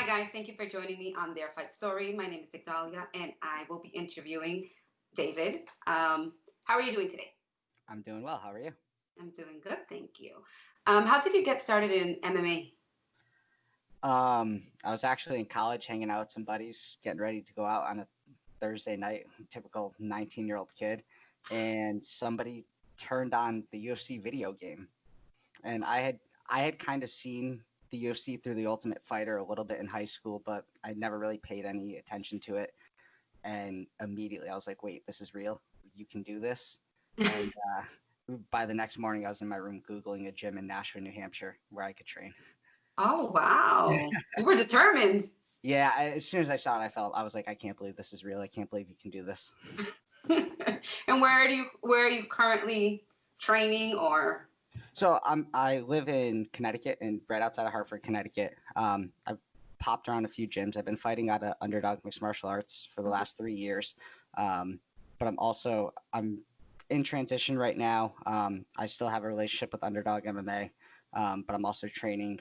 Hi, guys. Thank you for joining me on Their Fight Story. My name is Igdalia, and I will be interviewing David. How are you doing today? I'm doing well. How are you? I'm doing good, thank you. How did you get started in MMA? I was actually in college hanging out with some buddies, getting ready to go out on a Thursday night, typical 19-year-old kid, and somebody turned on the UFC video game. And I had kind of seen the UFC through the Ultimate Fighter a little bit in high school, but I never really paid any attention to it. And immediately I was like, wait, this is real. You can do this. And by the next morning, I was in my room Googling a gym in Nashville, New Hampshire, where I could train. Oh, wow. You were determined. Yeah, as soon as I saw it, I was like, I can't believe this is real. I can't believe you can do this. And where are you currently training or So I live in Connecticut and right outside of Hartford, Connecticut. I've popped around a few gyms. I've been fighting out of Underdog Mixed Martial Arts for the last 3 years. Um, but I'm in transition right now. I still have a relationship with Underdog MMA, but I'm also training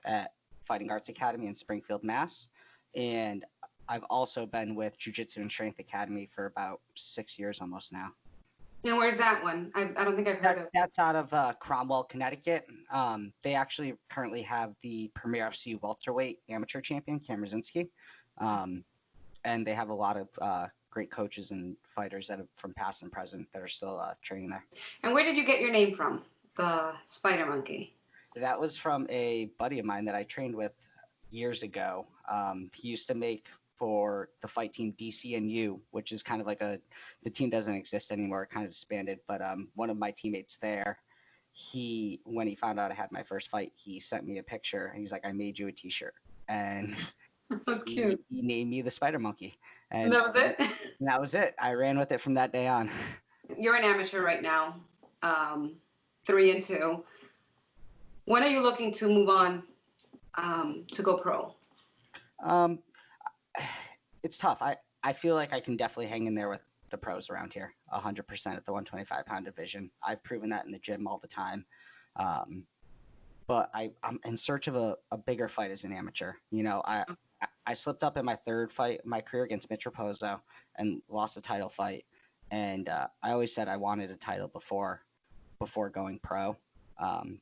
at Fighting Arts Academy in Springfield, Mass. And I've also been with Jiu Jitsu and Strength Academy for about 6 years almost now. and where's that one? I don't think I've heard of. That's out of Cromwell, Connecticut. They actually currently have the Premier FC welterweight amateur champion, Cam Rosinski. Um, and they have a lot of great coaches and fighters from past and present that are still training there. And where did you get your name from? The Spider Monkey. That was from a buddy of mine that I trained with years ago. He used to make for the fight team DCNU, which is kind of like the team doesn't exist anymore, it kind of disbanded. But one of my teammates there, when he found out I had my first fight, he sent me a picture and he's like, I made you a t-shirt. And That's he, cute. he named me the Spider Monkey. And And that was it? that was it. I ran with it from that day on. You're an amateur right now, 3-2. When are you looking to move on to go pro? Um, it's tough. I feel like I can definitely hang in there with the pros around here, 100% at the 125-pound division. I've proven that in the gym all the time. Um, but I'm in search of a bigger fight as an amateur. I slipped up in my third fight of my career against Mitch Raposo and lost a title fight. And I always said I wanted a title before going pro.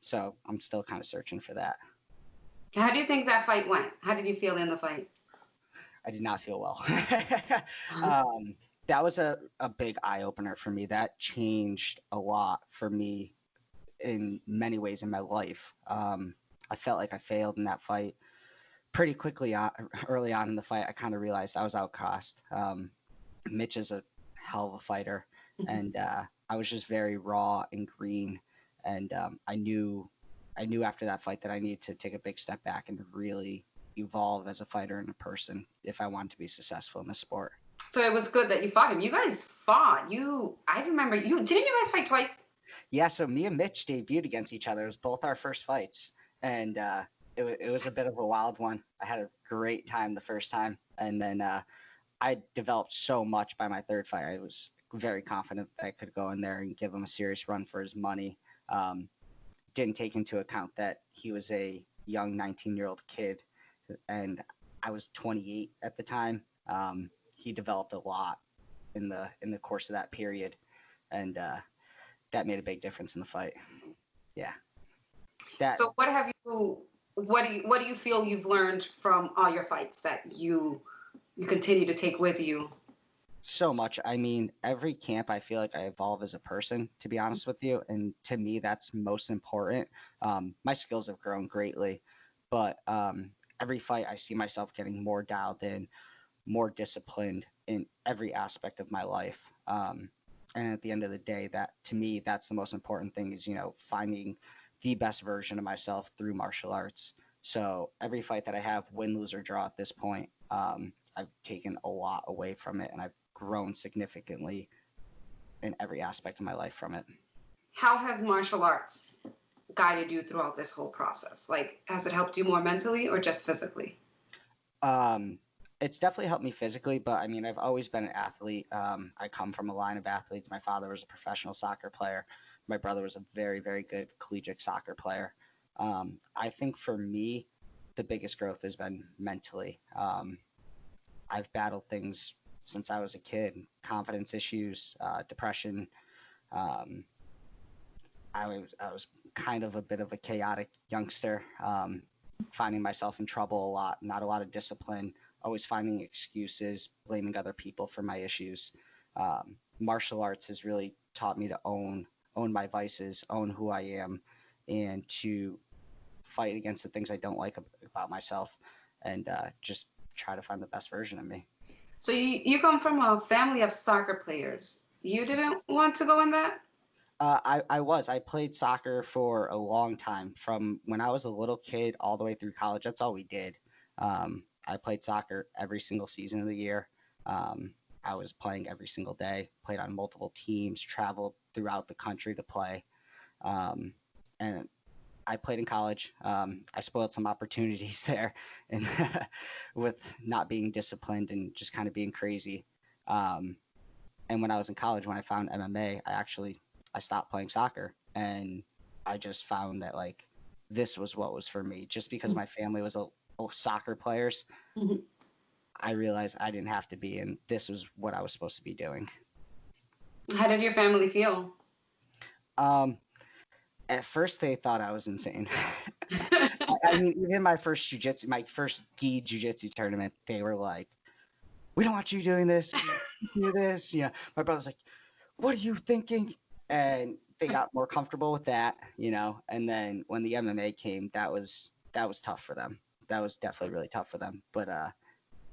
So I'm still kind of searching for that. How do you think that fight went? How did you feel in the fight? I did not feel well. um, that was a big eye opener for me. That changed a lot for me in many ways in my life. I felt like I failed in that fight pretty quickly early on in the fight. I kind of realized I was outclassed. Mitch is a hell of a fighter, and I was just very raw and green. And I knew after that fight that I needed to take a big step back and really evolve as a fighter and a person if I wanted to be successful in the sport. So it was good that you fought him. You guys fought. I remember didn't you guys fight twice? Yeah, so me and Mitch debuted against each other. It was both our first fights, and it was a bit of a wild one. I had a great time the first time, and then I developed so much by my third fight. I was very confident that I could go in there and give him a serious run for his money. Didn't take into account that he was a young 19-year-old kid, and I was 28 at the time. He developed a lot in the course of that period, and that made a big difference in the fight. Yeah. So what do you feel you've learned from all your fights that you continue to take with you? So much. I mean, every camp, I feel like I evolve as a person, to be honest with you. And to me, that's most important. My skills have grown greatly, but every fight, I see myself getting more dialed in, more disciplined in every aspect of my life. And at the end of the day, that to me, that's the most important thing is, finding the best version of myself through martial arts. So every fight that I have, win, lose, or draw at this point, I've taken a lot away from it, and I've grown significantly in every aspect of my life from it. How has martial arts guided you throughout this whole process? Like, has it helped you more mentally or just physically? Um, it's definitely helped me physically, but I mean, I've always been an athlete. I come from a line of athletes. My father was a professional soccer player. My brother was a very, very good collegiate soccer player. I think for me, the biggest growth has been mentally. I've battled things since I was a kid, confidence issues, depression. Um, I was kind of a bit of a chaotic youngster, finding myself in trouble a lot, not a lot of discipline, always finding excuses, blaming other people for my issues. Martial arts has really taught me to own my vices, own who I am, and to fight against the things I don't like about myself, and just try to find the best version of me. So you come from a family of soccer players. You didn't want to go in that? I played soccer for a long time, from when I was a little kid all the way through college. That's all we did. I played soccer every single season of the year. Um, I was playing every single day, played on multiple teams, traveled throughout the country to play. Um, and I played in college. I spoiled some opportunities there, and with not being disciplined and just kind of being crazy. Um, and when I was in college, when I found MMA, I stopped playing soccer, and I just found that like this was what was for me. Just because my family was soccer players, Mhm. I realized I didn't have to be, and this was what I was supposed to be doing. How did your family feel? Um, at first they thought I was insane. I mean, even my first gi jujitsu tournament, they were like, "We don't want you doing this. Do this." My brother's like, "What are you thinking?" And they got more comfortable with that. And then when the MMA came, that was tough for them. That was definitely really tough for them. But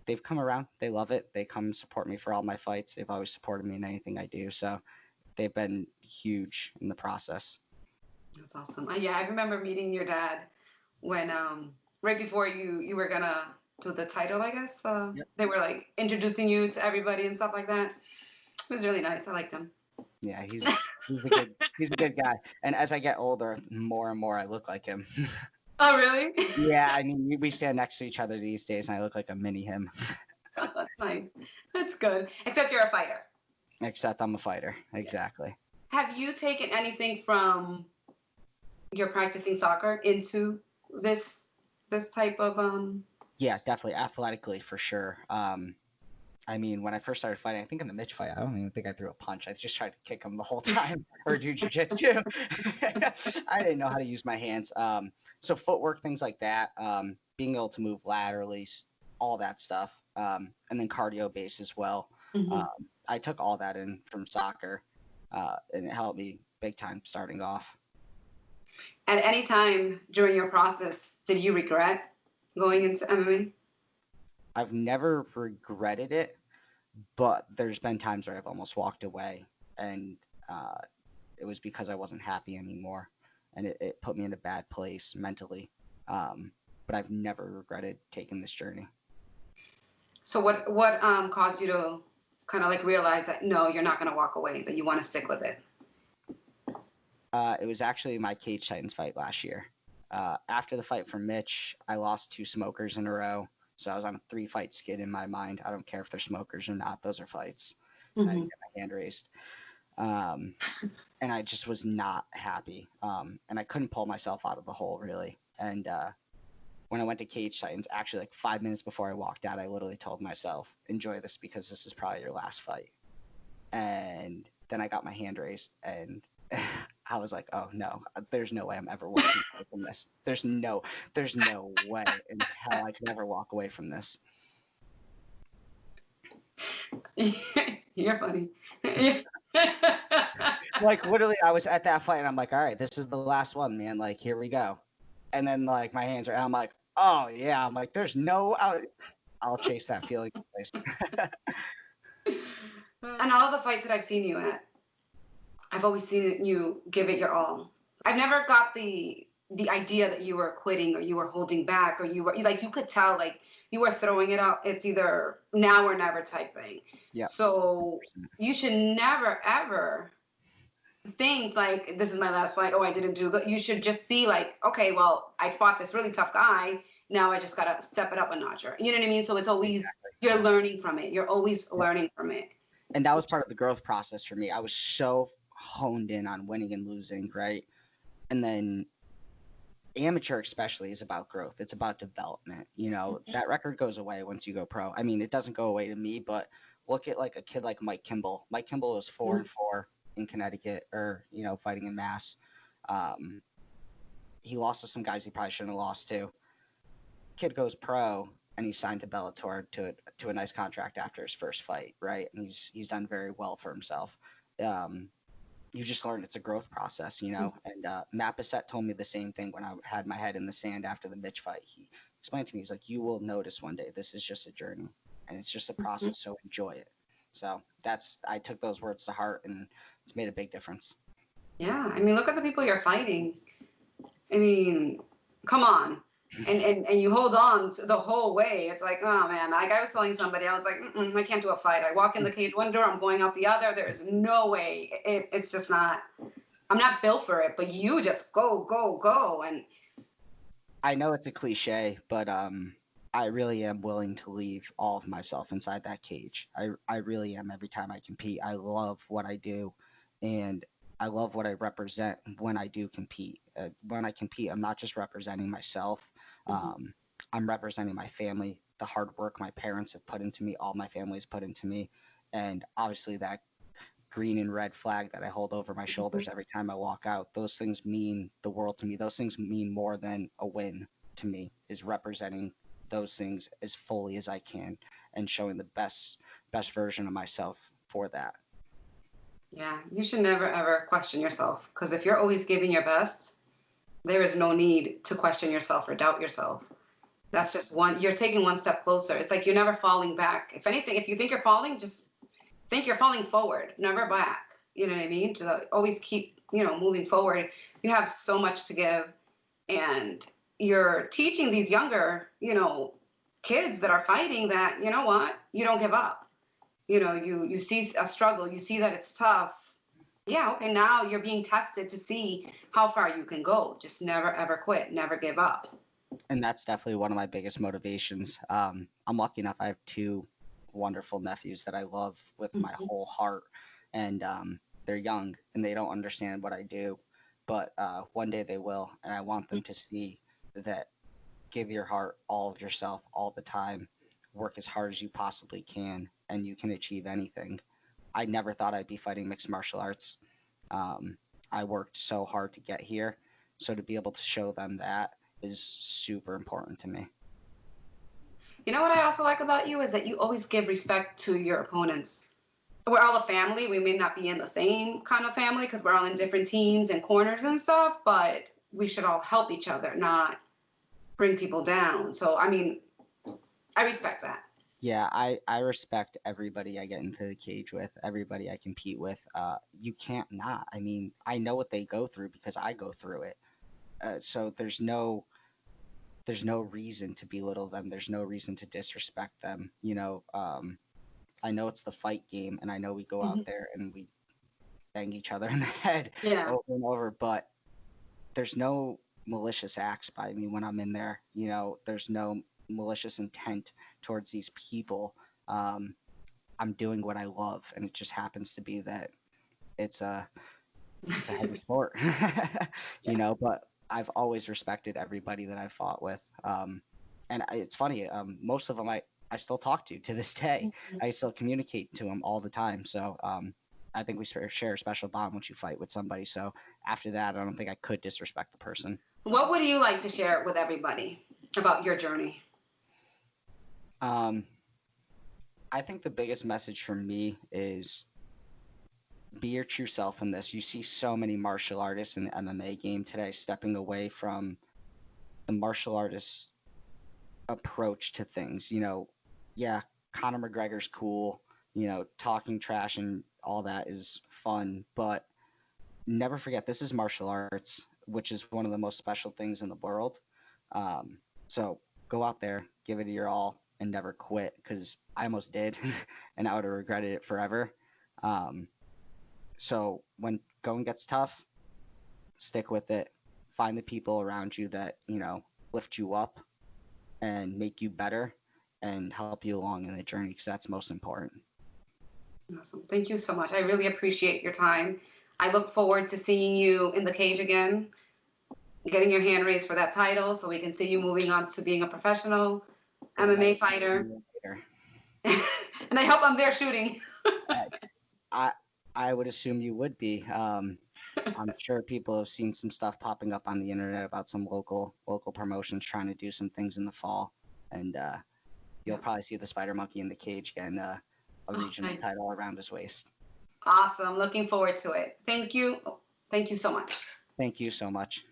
they've come around. They love it. They come and support me for all my fights. They've always supported me in anything I do. So they've been huge in the process. That's awesome. Yeah, I remember meeting your dad when right before you were gonna do the title, I guess. Yep. They were like introducing you to everybody and stuff like that. It was really nice. I liked him. Yeah, he's a good guy. And as I get older, more and more I look like him. Oh, really? Yeah, I mean, we stand next to each other these days, and I look like a mini him. That's nice. That's good. Except you're a fighter. Except I'm a fighter. Exactly. Have you taken anything from your practicing soccer into this this type of Yeah, definitely athletically for sure. I mean, when I first started fighting, I think in the Mitch fight, I don't even think I threw a punch. I just tried to kick him the whole time or do jujitsu. I didn't know how to use my hands. So footwork, things like that, being able to move laterally, all that stuff, and then cardio base as well. Mhm. I took all that in from soccer, and it helped me big time starting off. At any time during your process, did you regret going into MMA? I've never regretted it, but there's been times where I've almost walked away, and uh, it was because I wasn't happy anymore, and it put me in a bad place mentally. But I've never regretted taking this journey. So what caused you to kind of like realize that no, you're not going to walk away, that you want to stick with it? It was actually my Cage Titans fight last year. After the fight for Mitch, I lost 2 smokers in a row. So I was on a 3-fight skid in my mind. I don't care if they're smokers or not. Those are fights. And I Mhm. didn't get my hand raised. Um, and I just was not happy. And I couldn't pull myself out of the hole, really. And when I went to Cage Titans, actually, like 5 minutes before I walked out, I literally told myself, enjoy this because this is probably your last fight. And then I got my hand raised, and I was like, oh no, there's no way I'm ever walking away from this. There's no way in hell I could ever walk away from this. You're funny. Like literally, I was at that fight, and I'm like, all right, this is the last one, man. Like, here we go. And then like my hands are, and I'm like, oh yeah. I'm like, there's no, I'll chase that feeling. And all the fights that I've seen you at, I've always seen you give it your all. I've never got the idea that you were quitting or you were holding back or you were like you could tell like you were throwing it up. It's either now or never type thing. Yeah. So you should never ever think like this is my last fight. Oh, I didn't do good. You should just see like, okay, well, I fought this really tough guy. Now I just gotta step it up a notch. Or, you know what I mean? So it's always you're learning from it. You're always learning from it. And that was part of the growth process for me. I was so honed in on winning and losing, right? And then amateur especially is about growth. It's about development. That record goes away once you go pro. I mean, it doesn't go away to me, but look at like a kid like Mike Kimball. Mike Kimball was 4-4 in Connecticut, or fighting in Mass. Um, he lost to some guys he probably shouldn't have lost to. Kid goes pro and he's signed to Bellator to a nice contract after his first fight, right? And he's done very well for himself. Um, you just learn it's a growth process. And Matt Bissett told me the same thing when I had my head in the sand after the Mitch fight. He explained to me, he's like, you will notice one day this is just a journey and it's just a process, so enjoy it. So I took those words to heart, and it's made a big difference. Yeah, I mean, look at the people you're fighting. I mean, come on. And you hold on to the whole way. It's like, oh man, like I was telling somebody, I was like, I can't do a fight. I walk in the cage one door, I'm going out the other. There's no way. It's just not, I'm not built for it, but you just go, go, go. And I know it's a cliche, but I really am willing to leave all of myself inside that cage. I really am every time I compete. I love what I do, and I love what I represent when I do compete. When I compete, I'm not just representing myself. I'm representing my family, the hard work my parents have put into me, all my family's put into me, and obviously that green and red flag that I hold over my shoulders every time I walk out. Those things mean the world to me. Those things mean more than a win to me, is representing those things as fully as I can and showing the best version of myself for that. yeah, you should never ever question yourself, because if you're always giving your best, there is no need to question yourself or doubt yourself. That's just you're taking one step closer. It's like you're never falling back. If anything, if you think you're falling, just think you're falling forward, never back. You know what I mean? To always keep, moving forward. You have so much to give, and you're teaching these younger, kids that are fighting that, you know what? You don't give up. You see a struggle, you see that it's tough. Yeah, okay, now you're being tested to see how far you can go. Just never ever quit, never give up. And that's definitely one of my biggest motivations. I'm lucky enough, I have two wonderful nephews that I love with my whole heart, and they're young and they don't understand what I do, but one day they will, and I want them to see that give your heart, all of yourself, all the time, work as hard as you possibly can, and you can achieve anything. I never thought I'd be fighting mixed martial arts. I worked so hard to get here, so to be able to show them that is super important to me. You know what I also like about you is that you always give respect to your opponents. We're all a family. We may not be in the same kind of family because we're all in different teams and corners and stuff, but we should all help each other, not bring people down. So, I mean, I respect that. Yeah, I respect everybody I get into the cage with, everybody I compete with. You can't not. I mean, I know what they go through because I go through it. So there's no reason to belittle them. There's no reason to disrespect them. I know it's the fight game, and I know we go out there and we bang each other in the head Yeah. over and over, but there's no malicious acts by me when I'm in there. There's no malicious intent towards these people. I'm doing what I love, and it just happens to be that it's a heavy sport, But I've always respected everybody that I've fought with. And it's funny, most of them I still talk to this day. I still communicate to them all the time. So I think we share a special bond once you fight with somebody. So after that, I don't think I could disrespect the person. What would you like to share with everybody about your journey? I think the biggest message for me is be your true self in this. You see so many martial artists in the MMA game today stepping away from the martial artist approach to things. Yeah, Conor McGregor's cool, talking trash and all that is fun, but never forget this is martial arts, which is one of the most special things in the world. So go out there, give it your all, and never quit, because I almost did, and I would have regretted it forever. So when going gets tough, stick with it. Find the people around you that, lift you up and make you better and help you along in the journey, because that's most important. Awesome. Thank you so much. I really appreciate your time. I look forward to seeing you in the cage again. getting your hand raised for that title so we can see you moving on to being a professional MMA fighter. And I hope I'm there shooting. I I would assume you would be. I'm sure people have seen some stuff popping up on the internet about some local promotions trying to do some things in the fall, and you'll probably see the Spider Monkey in the cage getting a regional title around his waist. Awesome. Looking forward to it. Thank you. Thank you so much. Thank you so much.